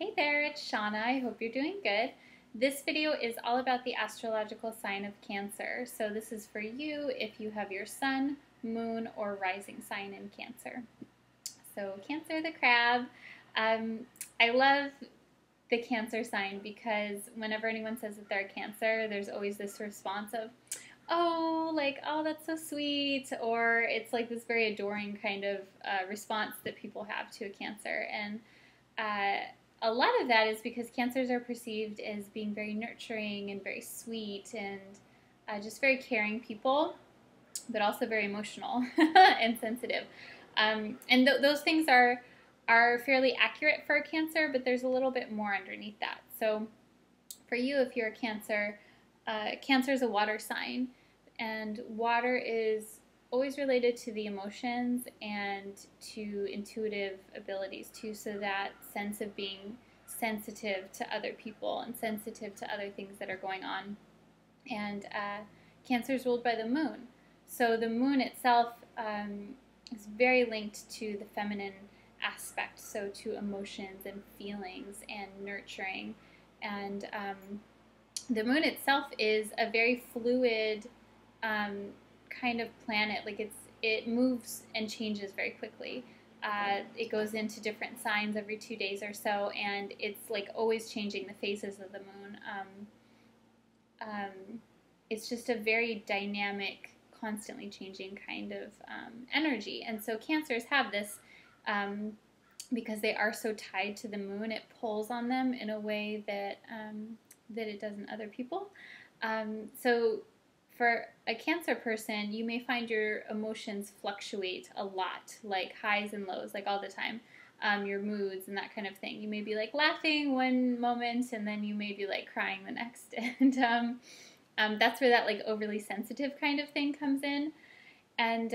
Hey there, it's Shauna. I hope you're doing good. This video is all about the astrological sign of Cancer. So this is for you if you have your sun, moon, or rising sign in Cancer. So Cancer the crab. I love the Cancer sign because whenever anyone says that they're a Cancer, there's always this response of, oh, like, oh, that's so sweet, or it's like this very adoring kind of response that people have to a Cancer. And uh, a lot of that is because Cancers are perceived as being very nurturing and very sweet and just very caring people, but also very emotional and sensitive. And those things are fairly accurate for a Cancer, but there's a little bit more underneath that. So for you, if you're a Cancer, Cancer is a water sign, and water is always related to the emotions and to intuitive abilities too, so that sense of being sensitive to other people and sensitive to other things that are going on. And Cancer is ruled by the moon. So the moon itself is very linked to the feminine aspect, so to emotions and feelings and nurturing. And the moon itself is a very fluid kind of planet. Like it moves and changes very quickly. It goes into different signs every 2 days or so, and it's like always changing the phases of the moon. It's just a very dynamic, constantly changing kind of energy. And so Cancers have this because they are so tied to the moon. It pulls on them in a way that that it doesn't other people. So for a Cancer person, you may find your emotions fluctuate a lot, like highs and lows, like all the time. Your moods and that kind of thing. You may be like laughing one moment, and then you may be like crying the next. And that's where that like overly sensitive kind of thing comes in. And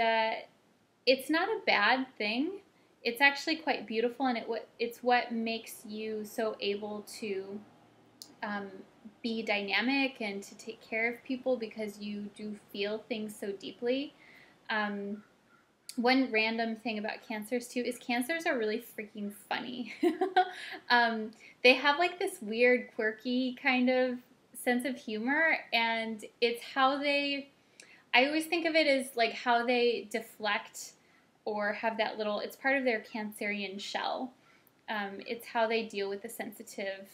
it's not a bad thing. It's actually quite beautiful, and it's what makes you so able to be dynamic and to take care of people, because you do feel things so deeply. One random thing about Cancers too is Cancers are really freaking funny. They have like this weird, quirky kind of sense of humor, and it's how I always think of it as like how they deflect or have that little, it's part of their Cancerian shell. It's how they deal with the sensitive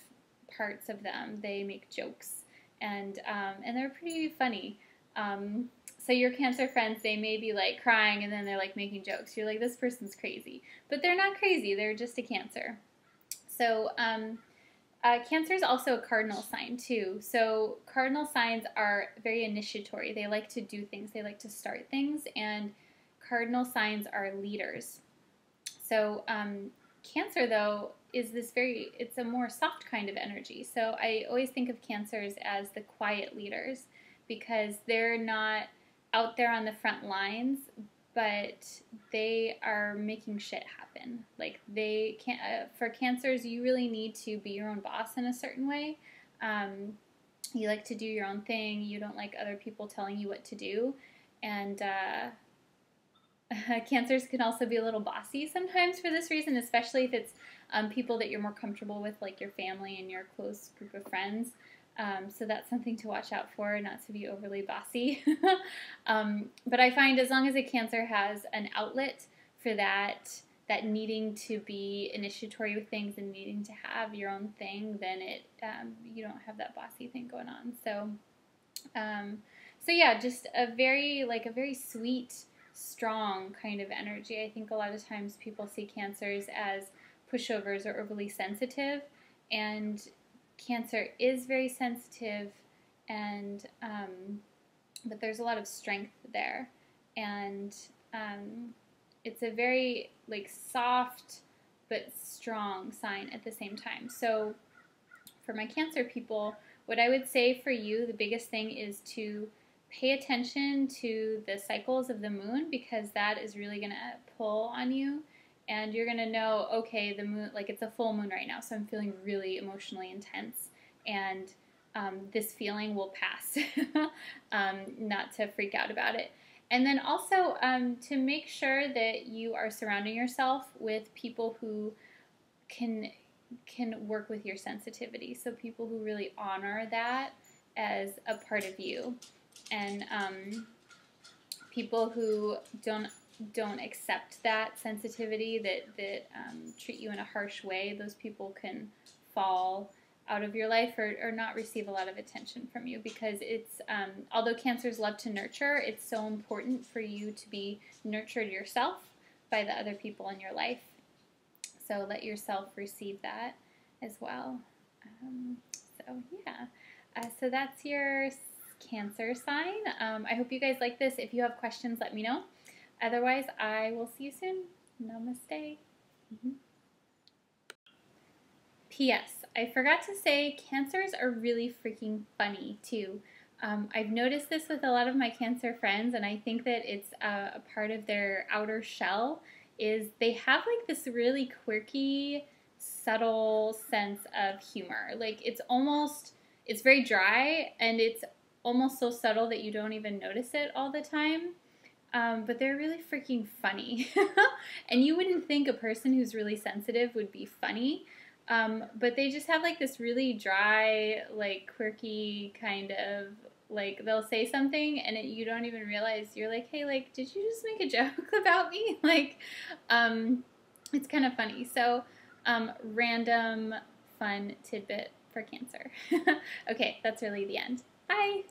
parts of them. They make jokes, and they're pretty funny. So your Cancer friends, they may be like crying and then they're like making jokes. You're like, this person's crazy, but they're not crazy. They're just a Cancer. So Cancer is also a cardinal sign too. So cardinal signs are very initiatory. They like to do things. They like to start things, and cardinal signs are leaders. So Cancer, though, is it's a more soft kind of energy. So I always think of Cancers as the quiet leaders, because they're not out there on the front lines, but they are making shit happen. Like they can't, for Cancers, you really need to be your own boss in a certain way. You like to do your own thing. You don't like other people telling you what to do. And Cancers can also be a little bossy sometimes for this reason, especially if it's people that you're more comfortable with, like your family and your close group of friends. So that's something to watch out for, not to be overly bossy. But I find as long as a Cancer has an outlet for that needing to be initiatory with things and needing to have your own thing, then you don't have that bossy thing going on. So yeah, just a very sweet, strong kind of energy. I think a lot of times people see Cancers as pushovers or overly sensitive, and Cancer is very sensitive, and but there's a lot of strength there, and it's a very like soft but strong sign at the same time. So for my Cancer people, what I would say for you, the biggest thing is to pay attention to the cycles of the moon, because that is really going to pull on you. And you're going to know, okay, the moon, like it's a full moon right now, so I'm feeling really emotionally intense. And this feeling will pass. Not to freak out about it. And then also to make sure that you are surrounding yourself with people who can can work with your sensitivity. So people who really honor that as a part of you, and people who don't accept that sensitivity, that treat you in a harsh way, those people can fall out of your life or not receive a lot of attention from you, because it's although Cancers love to nurture, it's so important for you to be nurtured yourself by the other people in your life. So let yourself receive that as well. So yeah, so that's your Cancer sign. I hope you guys like this. If you have questions, let me know. Otherwise, I will see you soon. Namaste. P.S. I forgot to say, Cancers are really freaking funny too. I've noticed this with a lot of my Cancer friends, and I think that it's a part of their outer shell, is they have like this really quirky, subtle sense of humor. Like it's very dry, and it's almost so subtle that you don't even notice it all the time. But they're really freaking funny. And you wouldn't think a person who's really sensitive would be funny. But they just have like this really dry, like quirky kind of, like they'll say something and you don't even realize, you're like, hey, like, did you just make a joke about me? Like, it's kind of funny. So, random fun tidbit for Cancer. Okay, that's really the end. Bye.